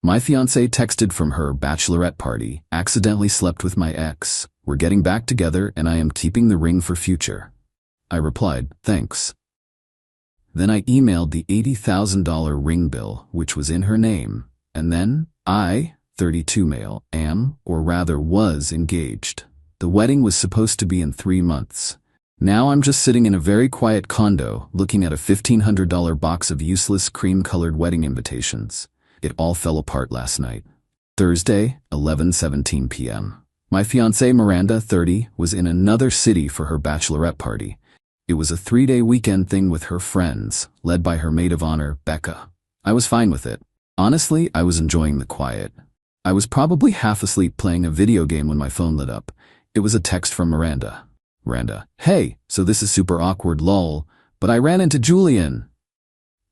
My fiancée texted from her bachelorette party, accidentally slept with my ex. We're getting back together and I am keeping the ring for future. I replied, thanks. Then I emailed the $80,000 ring bill, which was in her name. And then, I, 32 male, am, or rather was, engaged. The wedding was supposed to be in 3 months. Now I'm just sitting in a very quiet condo, looking at a $1,500 box of useless cream-colored wedding invitations. It all fell apart last night. Thursday, 11:17 p.m. My fiancée Miranda, 30, was in another city for her bachelorette party. It was a 3-day weekend thing with her friends, led by her maid of honor, Becca. I was fine with it. Honestly, I was enjoying the quiet. I was probably half asleep playing a video game when my phone lit up. It was a text from Miranda. Miranda, hey, so this is super awkward lol, but I ran into Julian.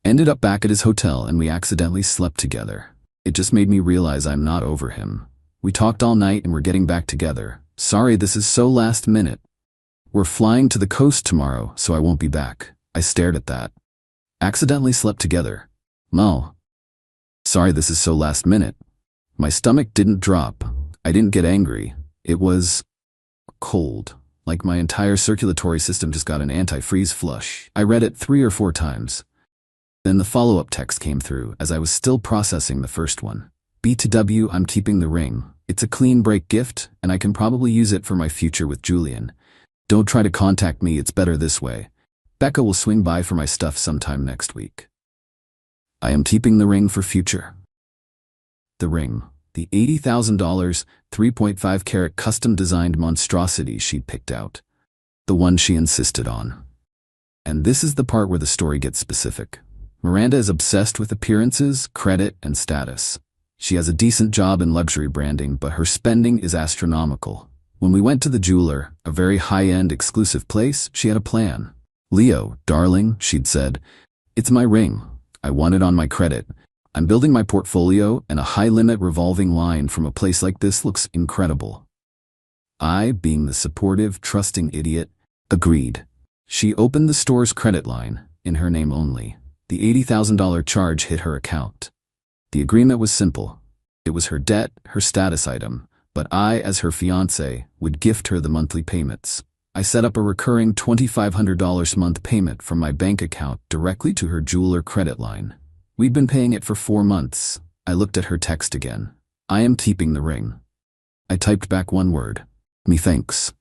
Ended up back at his hotel and we accidentally slept together. It just made me realize I'm not over him. We talked all night and we're getting back together. Sorry this is so last minute. We're flying to the coast tomorrow, so I won't be back. I stared at that. Accidentally slept together. Mo. Sorry this is so last minute. My stomach didn't drop. I didn't get angry. It was cold. Like my entire circulatory system just got an anti-freeze flush. I read it 3 or 4 times. Then the follow-up text came through as I was still processing the first one. B2W, I'm keeping the ring. It's a clean break gift, and I can probably use it for my future with Julian. Don't try to contact me, it's better this way. Becca will swing by for my stuff sometime next week. I am keeping the ring for future. The ring. The $80,000, 3.5 carat custom-designed monstrosity she'd picked out. The one she insisted on. And this is the part where the story gets specific. Miranda is obsessed with appearances, credit, and status. She has a decent job in luxury branding, but her spending is astronomical. When we went to the jeweler, a very high-end exclusive place, she had a plan. Leo, darling, she'd said, it's my ring. I want it on my credit. I'm building my portfolio, and a high-limit revolving line from a place like this looks incredible. I, being the supportive, trusting idiot, agreed. She opened the store's credit line, in her name only. The $80,000 charge hit her account. The agreement was simple. It was her debt, her status item, but I, as her fiancé, would gift her the monthly payments. I set up a recurring $2,500 month payment from my bank account directly to her jeweler credit line. We'd been paying it for 4 months. I looked at her text again. I am keeping the ring. I typed back one word. Me thanks.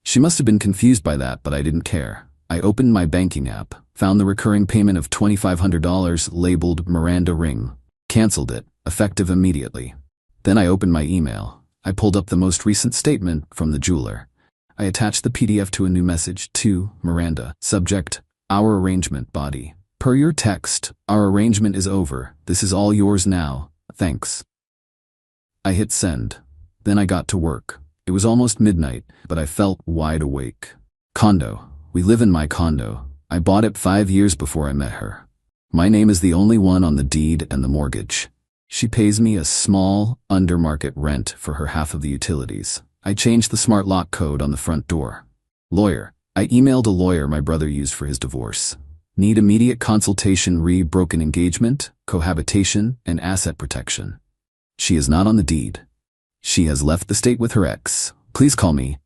She must have been confused by that, but I didn't care. I opened my banking app, found the recurring payment of $2,500 labeled Miranda Ring, canceled it, effective immediately. Then I opened my email. I pulled up the most recent statement from the jeweler. I attached the PDF to a new message to Miranda. Subject, our arrangement body. Per your text, our arrangement is over. This is all yours now. Thanks. I hit send. Then I got to work. It was almost midnight, but I felt wide awake. Condo. We live in my condo. I bought it 5 years before I met her. My name is the only one on the deed and the mortgage. She pays me a small, under-market rent for her half of the utilities. I changed the smart lock code on the front door. Lawyer. I emailed a lawyer my brother used for his divorce. Need immediate consultation re broken engagement, cohabitation, and asset protection. She is not on the deed. She has left the state with her ex. Please call me.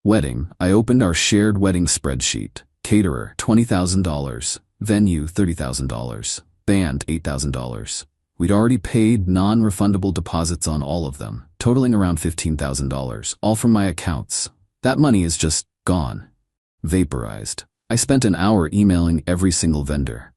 Wedding. I opened our shared wedding spreadsheet. Caterer, $20,000. Venue, $30,000. Band, $8,000. We'd already paid non-refundable deposits on all of them, totaling around $15,000, all from my accounts. That money is just gone. Vaporized. I spent an hour emailing every single vendor.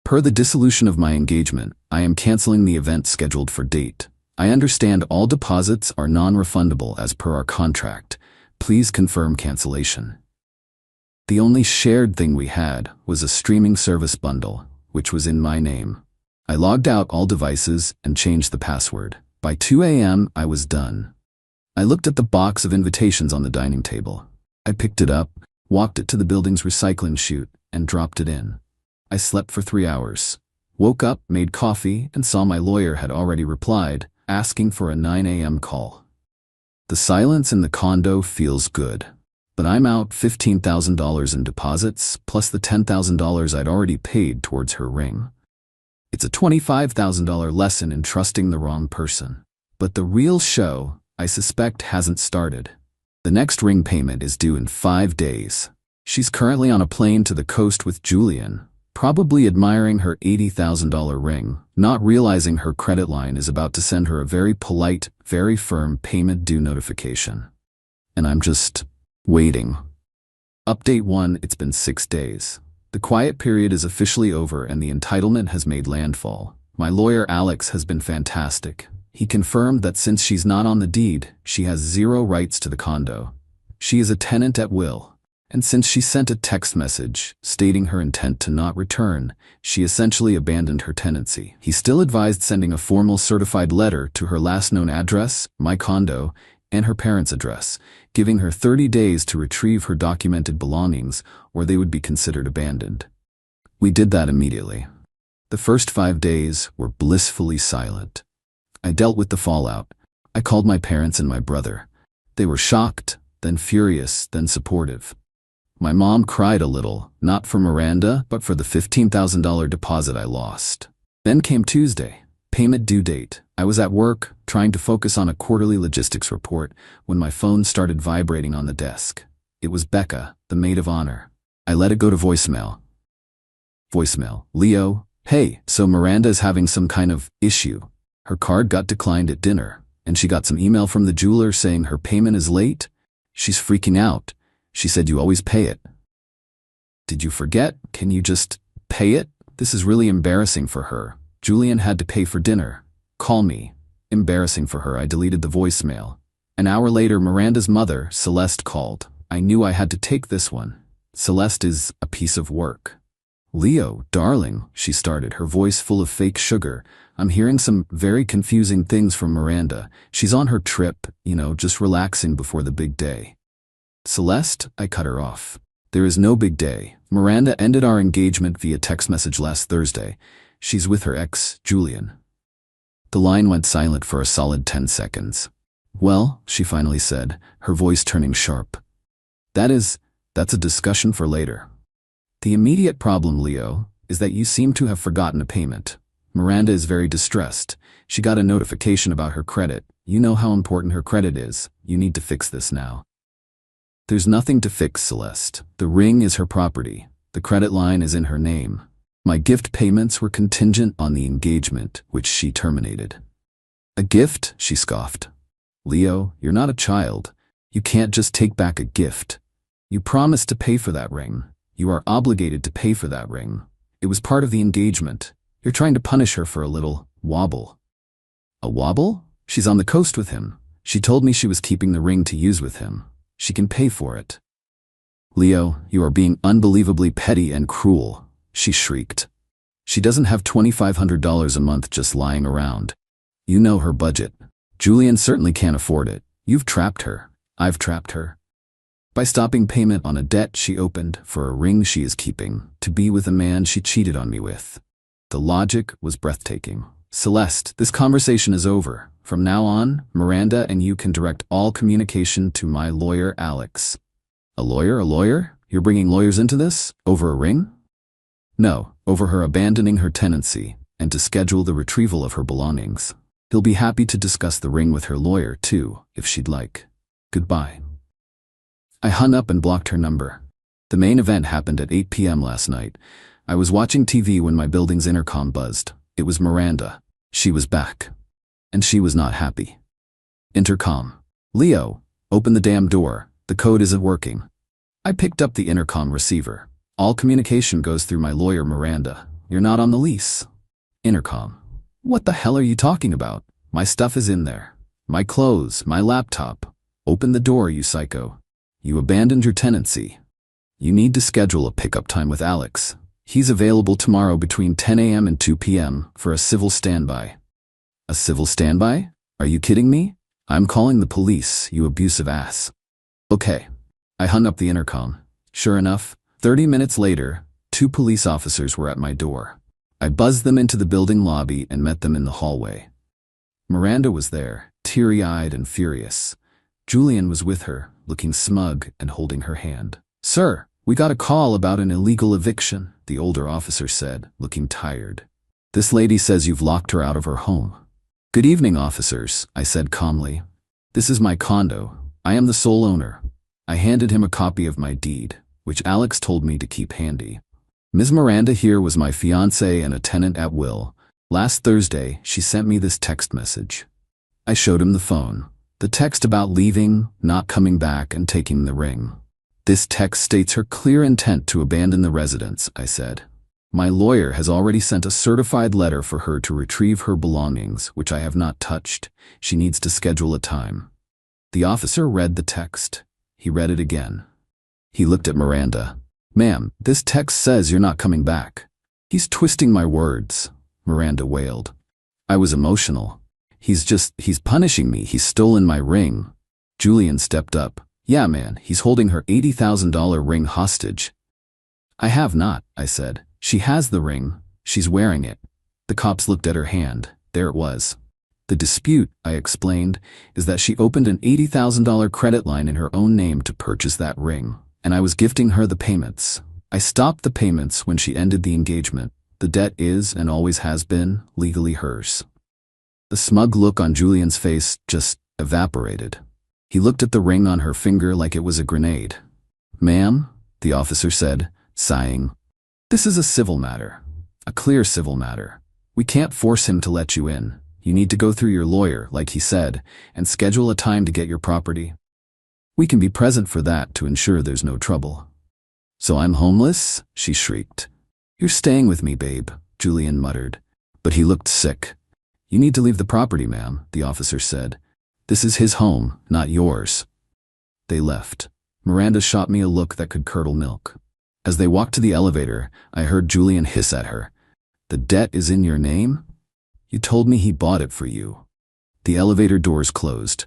Per the dissolution of my engagement, I am canceling the event scheduled for date. I understand all deposits are non-refundable as per our contract. Please confirm cancellation. The only shared thing we had was a streaming service bundle, which was in my name. I logged out all devices and changed the password. By 2 a.m., I was done. I looked at the box of invitations on the dining table. I picked it up, walked it to the building's recycling chute, and dropped it in. I slept for 3 hours. Woke up, made coffee, and saw my lawyer had already replied, asking for a 9 a.m. call. The silence in the condo feels good. But I'm out $15,000 in deposits, plus the $10,000 I'd already paid towards her ring. It's a $25,000 lesson in trusting the wrong person. But the real show, I suspect, hasn't started. The next ring payment is due in 5 days. She's currently on a plane to the coast with Julian, probably admiring her $80,000 ring, not realizing her credit line is about to send her a very polite, very firm payment due notification. And I'm just waiting. Update 1: It's been 6 days. The quiet period is officially over and the entitlement has made landfall. My lawyer Alex has been fantastic. He confirmed that since she's not on the deed, she has 0 rights to the condo. She is a tenant at will. And since she sent a text message stating her intent to not return, she essentially abandoned her tenancy. He still advised sending a formal certified letter to her last known address, my condo, and her parents' address, giving her 30 days to retrieve her documented belongings or they would be considered abandoned. We did that immediately. The first 5 days were blissfully silent. I dealt with the fallout. I called my parents and my brother. They were shocked, then furious, then supportive. My mom cried a little, not for Miranda, but for the $15,000 deposit I lost. Then came Tuesday, payment due date. I was at work, trying to focus on a quarterly logistics report, when my phone started vibrating on the desk. It was Becca, the maid of honor. I let it go to voicemail. Voicemail: Leo, hey, so Miranda is having some kind of issue. Her card got declined at dinner, and she got some email from the jeweler saying her payment is late. She's freaking out. She said you always pay it. Did you forget? Can you just pay it? This is really embarrassing for her. Julian had to pay for dinner. Call me. Embarrassing for her. I deleted the voicemail. An hour later, Miranda's mother, Celeste, called. I knew I had to take this one. Celeste is a piece of work. Leo, darling, she started, her voice full of fake sugar. I'm hearing some very confusing things from Miranda. She's on her trip, just relaxing before the big day. Celeste, I cut her off. There is no big day. Miranda ended our engagement via text message last Thursday. She's with her ex, Julian. The line went silent for a solid 10 seconds. Well, she finally said, her voice turning sharp. That's a discussion for later. The immediate problem, Leo, is that you seem to have forgotten a payment. Miranda is very distressed. She got a notification about her credit. You know how important her credit is. You need to fix this now. There's nothing to fix, Celeste. The ring is her property. The credit line is in her name. My gift payments were contingent on the engagement, which she terminated. A gift? She scoffed. Leo, you're not a child. You can't just take back a gift. You promised to pay for that ring. You are obligated to pay for that ring. It was part of the engagement. You're trying to punish her for a little wobble. A wobble? She's on the coast with him. She told me she was keeping the ring to use with him. She can pay for it. Leo, you are being unbelievably petty and cruel, she shrieked. She doesn't have $2,500 a month just lying around. You know her budget. Julian certainly can't afford it. You've trapped her. I've trapped her. By stopping payment on a debt she opened for a ring she is keeping to be with a man she cheated on me with. The logic was breathtaking. Celeste, this conversation is over. From now on, Miranda and you can direct all communication to my lawyer, Alex. A lawyer? A lawyer? You're bringing lawyers into this? Over a ring? No, over her abandoning her tenancy and to schedule the retrieval of her belongings. He'll be happy to discuss the ring with her lawyer, too, if she'd like. Goodbye. I hung up and blocked her number. The main event happened at 8 p.m. last night. I was watching TV when my building's intercom buzzed. It was Miranda. She was back. And she was not happy. Intercom. Leo, open the damn door. The code isn't working. I picked up the intercom receiver. All communication goes through my lawyer, Miranda. You're not on the lease. Intercom. What the hell are you talking about? My stuff is in there. My clothes, my laptop. Open the door, you psycho. You abandoned your tenancy. You need to schedule a pickup time with Alex. He's available tomorrow between 10 a.m. and 2 p.m. for a civil standby. A civil standby? Are you kidding me? I'm calling the police, you abusive ass. Okay. I hung up the intercom. Sure enough, 30 minutes later, 2 police officers were at my door. I buzzed them into the building lobby and met them in the hallway. Miranda was there, teary-eyed and furious. Julian was with her, looking smug and holding her hand. Sir, we got a call about an illegal eviction, the older officer said, looking tired. This lady says you've locked her out of her home. Good evening, officers, I said calmly. This is my condo. I am the sole owner. I handed him a copy of my deed, which Alex told me to keep handy. Ms. Miranda here was my fiancée and a tenant at will. Last Thursday, she sent me this text message. I showed him the phone. The text about leaving, not coming back, and taking the ring. This text states her clear intent to abandon the residence, I said. My lawyer has already sent a certified letter for her to retrieve her belongings, which I have not touched. She needs to schedule a time. The officer read the text. He read it again. He looked at Miranda. Ma'am, this text says you're not coming back. He's twisting my words, Miranda wailed. I was emotional. He's punishing me. He's stolen my ring. Julian stepped up. Yeah, man, he's holding her $80,000 ring hostage. I have not, I said. She has the ring. She's wearing it. The cops looked at her hand. There it was. The dispute, I explained, is that she opened an $80,000 credit line in her own name to purchase that ring, and I was gifting her the payments. I stopped the payments when she ended the engagement. The debt is, and always has been, legally hers. The smug look on Julian's face just evaporated. He looked at the ring on her finger like it was a grenade. Ma'am, the officer said, sighing, this is a civil matter. A clear civil matter. We can't force him to let you in. You need to go through your lawyer, like he said, and schedule a time to get your property. We can be present for that to ensure there's no trouble. So I'm homeless? She shrieked. You're staying with me, babe, Julian muttered. But he looked sick. You need to leave the property, ma'am, the officer said. This is his home, not yours. They left. Miranda shot me a look that could curdle milk. As they walked to the elevator, I heard Julian hiss at her. The debt is in your name? You told me he bought it for you. The elevator doors closed.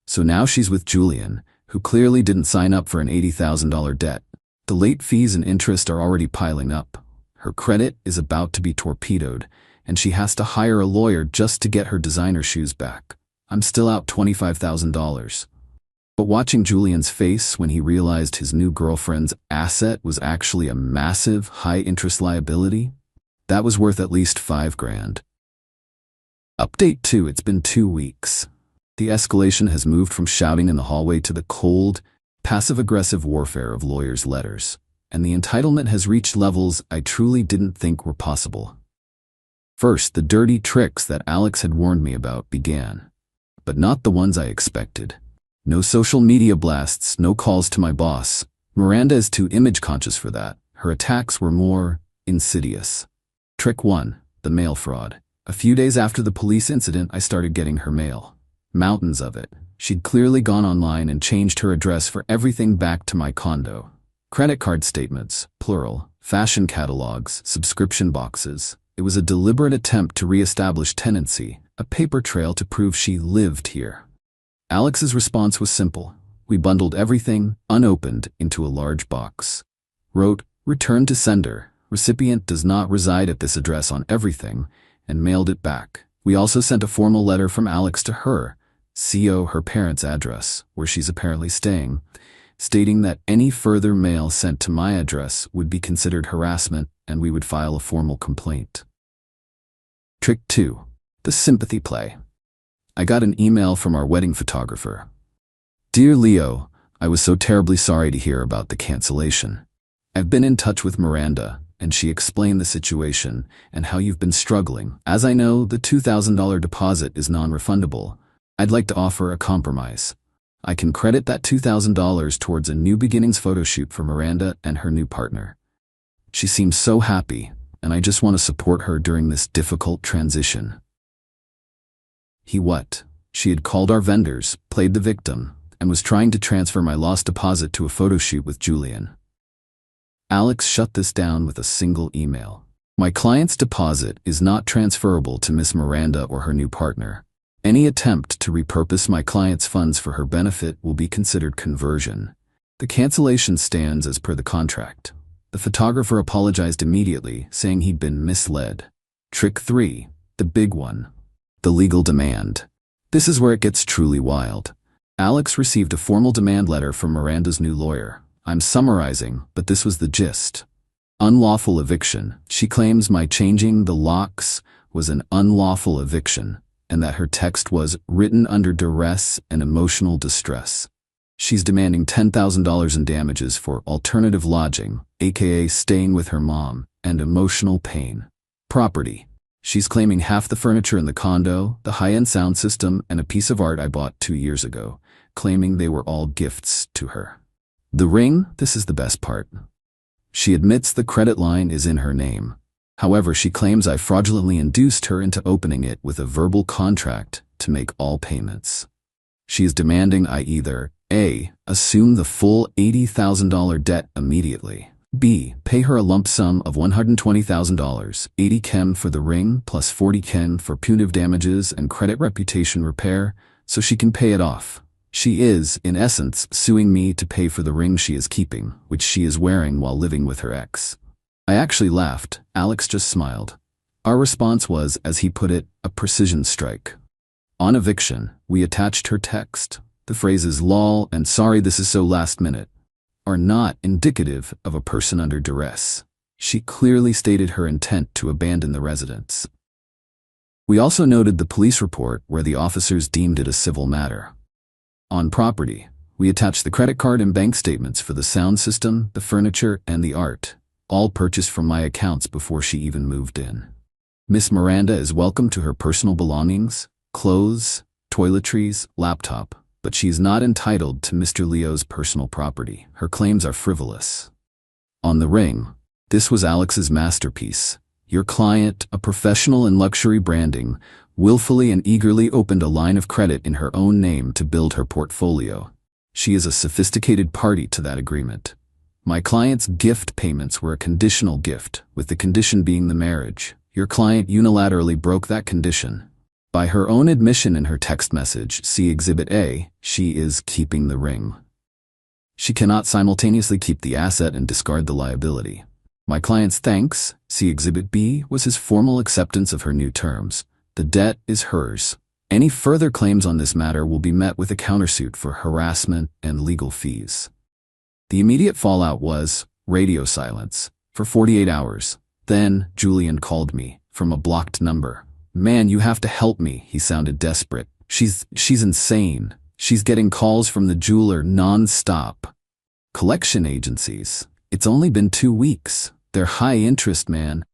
So now she's with Julian, who clearly didn't sign up for an $80,000 debt. The late fees and interest are already piling up. Her credit is about to be torpedoed, and she has to hire a lawyer just to get her designer shoes back. I'm still out $25,000. But watching Julian's face when he realized his new girlfriend's asset was actually a massive, high-interest liability, that was worth at least $5,000. Update 2. It's been 2 weeks. The escalation has moved from shouting in the hallway to the cold, passive-aggressive warfare of lawyers' letters, and the entitlement has reached levels I truly didn't think were possible. First, the dirty tricks that Alex had warned me about began, but not the ones I expected. No social media blasts, no calls to my boss. Miranda is too image-conscious for that. Her attacks were more insidious. Trick 1. The mail fraud. A few days after the police incident, I started getting her mail. Mountains of it. She'd clearly gone online and changed her address for everything back to my condo. Credit card statements, plural, fashion catalogs, subscription boxes. It was a deliberate attempt to re-establish tenancy, a paper trail to prove she lived here. Alex's response was simple. We bundled everything, unopened, into a large box. Wrote, "Return to sender. Recipient does not reside at this address on everything," and mailed it back. We also sent a formal letter from Alex to her, CO her parents' address, where she's apparently staying, stating that any further mail sent to my address would be considered harassment and we would file a formal complaint. Trick 2. The sympathy play. I got an email from our wedding photographer. Dear Leo, I was so terribly sorry to hear about the cancellation. I've been in touch with Miranda, and she explained the situation and how you've been struggling. As I know, the $2,000 deposit is non-refundable. I'd like to offer a compromise. I can credit that $2,000 towards a new beginnings photo shoot for Miranda and her new partner. She seems so happy, and I just want to support her during this difficult transition. She had called our vendors, played the victim, and was trying to transfer my lost deposit to a photo shoot with Julian. Alex shut this down with a single email. My client's deposit is not transferable to Miss Miranda or her new partner. Any attempt to repurpose my client's funds for her benefit will be considered conversion. The cancellation stands as per the contract. The photographer apologized immediately, saying he'd been misled. Trick 3. The big one. The legal demand. This is where it gets truly wild. Alex received a formal demand letter from Miranda's new lawyer. I'm summarizing, but this was the gist. Unlawful eviction. She claims my changing the locks was an unlawful eviction, and that her text was written under duress and emotional distress. She's demanding $10,000 in damages for alternative lodging, aka staying with her mom, and emotional pain. Property. She's claiming half the furniture in the condo, the high-end sound system, and a piece of art I bought 2 years ago, claiming they were all gifts to her. The ring, this is the best part. She admits the credit line is in her name. However, she claims I fraudulently induced her into opening it with a verbal contract to make all payments. She is demanding I either A. Assume the full $80,000 debt immediately, B. Pay her a lump sum of $120,000, 80 K for the ring plus 40 K for punitive damages and credit reputation repair, so she can pay it off. She is, in essence, suing me to pay for the ring she is keeping, which she is wearing while living with her ex. I actually laughed. Alex just smiled. Our response was, as he put it, a precision strike. On eviction, we attached her text. The phrases "lol" and "sorry this is so last minute" are not indicative of a person under duress. She clearly stated her intent to abandon the residence. We also noted the police report where the officers deemed it a civil matter. On property, we attached the credit card and bank statements for the sound system, the furniture, and the art, all purchased from my accounts before she even moved in. Miss Miranda is welcome to her personal belongings, clothes, toiletries, laptop, but she is not entitled to Mr. Leo's personal property. Her claims are frivolous. On the ring, this was Alex's masterpiece. Your client, a professional in luxury branding, willfully and eagerly opened a line of credit in her own name to build her portfolio. She is a sophisticated party to that agreement. My client's gift payments were a conditional gift, with the condition being the marriage. Your client unilaterally broke that condition. By her own admission in her text message, see Exhibit A, she is keeping the ring. She cannot simultaneously keep the asset and discard the liability. My client's thanks, see Exhibit B, was his formal acceptance of her new terms. The debt is hers. Any further claims on this matter will be met with a countersuit for harassment and legal fees. The immediate fallout was radio silence for 48 hours. Then Julian called me from a blocked number. Man, you have to help me, he sounded desperate. She's insane. She's getting calls from the jeweler non-stop. Collection agencies. It's only been 2 weeks. They're high interest, man.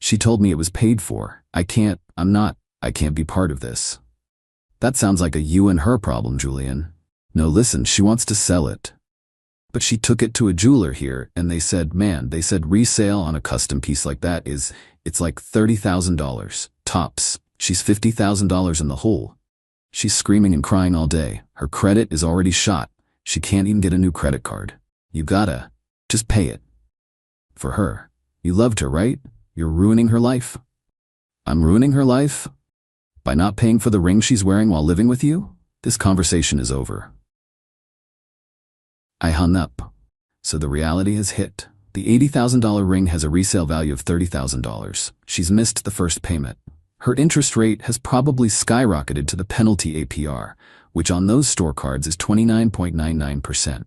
She told me it was paid for. I can't be part of this. That sounds like a you and her problem, Julian. No, listen, she wants to sell it. But she took it to a jeweler here, and they said resale on a custom piece like that it's like $30,000, tops. She's $50,000 in the hole. She's screaming and crying all day. Her credit is already shot. She can't even get a new credit card. You gotta just pay it. For her. You loved her, right? You're ruining her life. I'm ruining her life? By not paying for the ring she's wearing while living with you? This conversation is over. I hung up. So the reality has hit. The $80,000 ring has a resale value of $30,000. She's missed the first payment. Her interest rate has probably skyrocketed to the penalty APR, which on those store cards is 29.99%.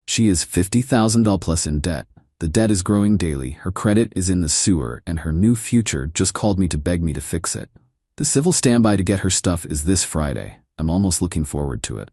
She is $50,000 plus in debt. The debt is growing daily, her credit is in the sewer, and her new future just called me to beg me to fix it. The civil standby to get her stuff is this Friday. I'm almost looking forward to it.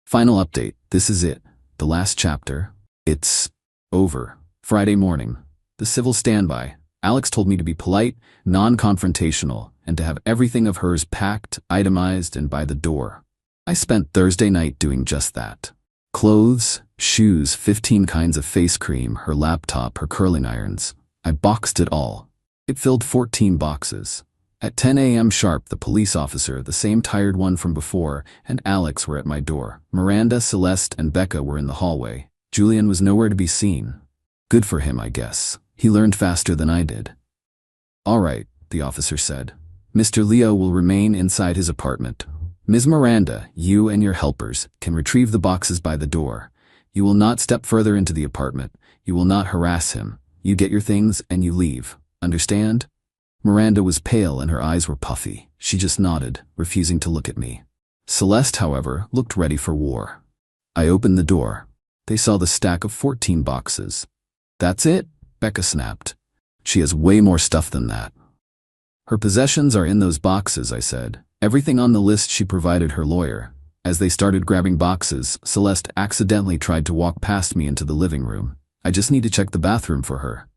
Final update, this is it. The last chapter. It's over. Friday morning. The civil standby. Alex told me to be polite, non-confrontational, and to have everything of hers packed, itemized, and by the door. I spent Thursday night doing just that. Clothes, shoes, 15 kinds of face cream, her laptop, her curling irons. I boxed it all. It filled 14 boxes. At 10 a.m. sharp, the police officer, the same tired one from before, and Alex were at my door. Miranda, Celeste, and Becca were in the hallway. Julian was nowhere to be seen. Good for him, I guess. He learned faster than I did. All right, the officer said. Mr. Leo will remain inside his apartment. Ms. Miranda, you and your helpers can retrieve the boxes by the door. You will not step further into the apartment. You will not harass him. You get your things and you leave. Understand? Miranda was pale and her eyes were puffy. She just nodded, refusing to look at me. Celeste, however, looked ready for war. I opened the door. They saw the stack of 14 boxes. That's it? Becca snapped. She has way more stuff than that. Her possessions are in those boxes, I said. Everything on the list she provided her lawyer. As they started grabbing boxes, Celeste accidentally tried to walk past me into the living room. I just need to check the bathroom for her.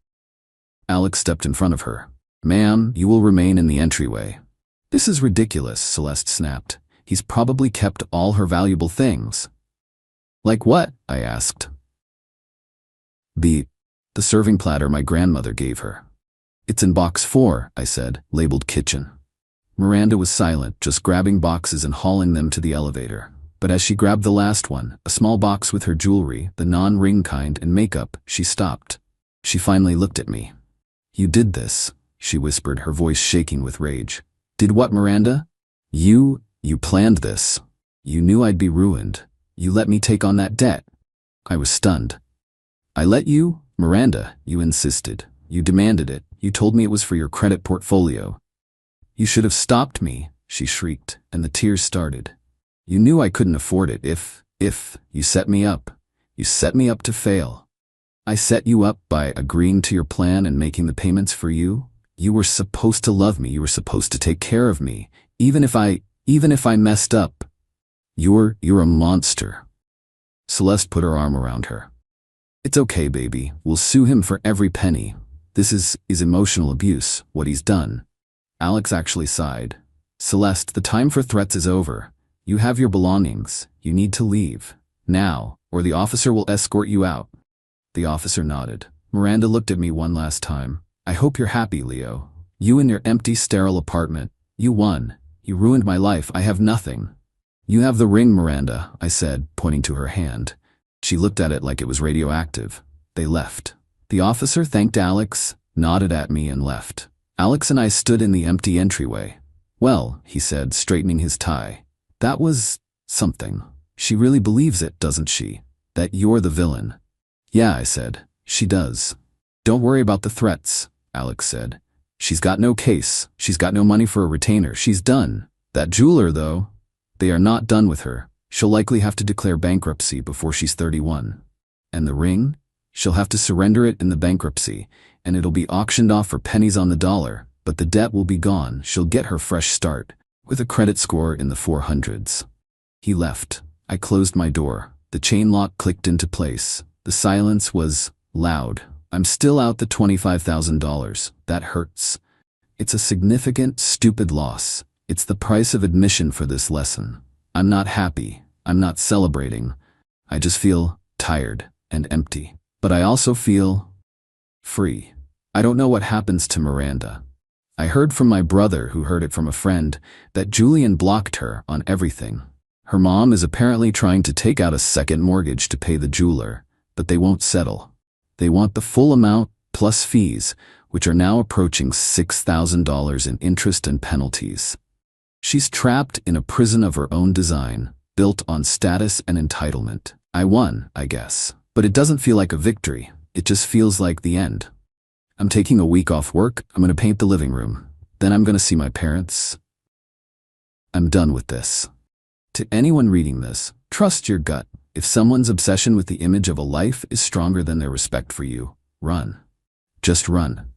Alex stepped in front of her. Ma'am, you will remain in the entryway. This is ridiculous, Celeste snapped. He's probably kept all her valuable things. Like what? I asked. The serving platter my grandmother gave her. It's in box 4, I said, labeled kitchen. Miranda was silent, just grabbing boxes and hauling them to the elevator. But as she grabbed the last one, a small box with her jewelry, the non-ring kind, and makeup, she stopped. She finally looked at me. You did this, she whispered, her voice shaking with rage. Did what, Miranda? You planned this. You knew I'd be ruined. You let me take on that debt. I was stunned. I let you? Miranda, you insisted. You demanded it. You told me it was for your credit portfolio. You should have stopped me, she shrieked, and the tears started. You knew I couldn't afford it if you set me up. You set me up to fail. I set you up by agreeing to your plan and making the payments for you. You were supposed to love me. You were supposed to take care of me. Even if I messed up. You're a monster. Celeste put her arm around her. It's okay, baby. We'll sue him for every penny. This is emotional abuse, what he's done. Alex actually sighed. Celeste, the time for threats is over. You have your belongings. You need to leave. Now, or the officer will escort you out. The officer nodded. Miranda looked at me one last time. I hope you're happy, Leo. You in your empty, sterile apartment. You won. You ruined my life. I have nothing. You have the ring, Miranda, I said, pointing to her hand. She looked at it like it was radioactive. They left. The officer thanked Alex, nodded at me, and left. Alex and I stood in the empty entryway. Well, he said, straightening his tie. That was something. She really believes it, doesn't she? That you're the villain. Yeah, I said. She does. Don't worry about the threats, Alex said. She's got no case. She's got no money for a retainer. She's done. That jeweler, though, they are not done with her. She'll likely have to declare bankruptcy before she's 31. And the ring? She'll have to surrender it in the bankruptcy, and it'll be auctioned off for pennies on the dollar, but the debt will be gone. She'll get her fresh start, with a credit score in the 400s. He left. I closed my door. The chain lock clicked into place. The silence was loud. I'm still out the $25,000. That hurts. It's a significant, stupid loss. It's the price of admission for this lesson. I'm not happy. I'm not celebrating. I just feel tired and empty. But I also feel free. I don't know what happens to Miranda. I heard from my brother, who heard it from a friend, that Julian blocked her on everything. Her mom is apparently trying to take out a second mortgage to pay the jeweler, but they won't settle. They want the full amount plus fees, which are now approaching $6,000 in interest and penalties. She's trapped in a prison of her own design, built on status and entitlement. I won, I guess. But it doesn't feel like a victory. It just feels like the end. I'm taking a week off work. I'm going to paint the living room. Then I'm going to see my parents. I'm done with this. To anyone reading this, trust your gut. If someone's obsession with the image of a life is stronger than their respect for you, run. Just run.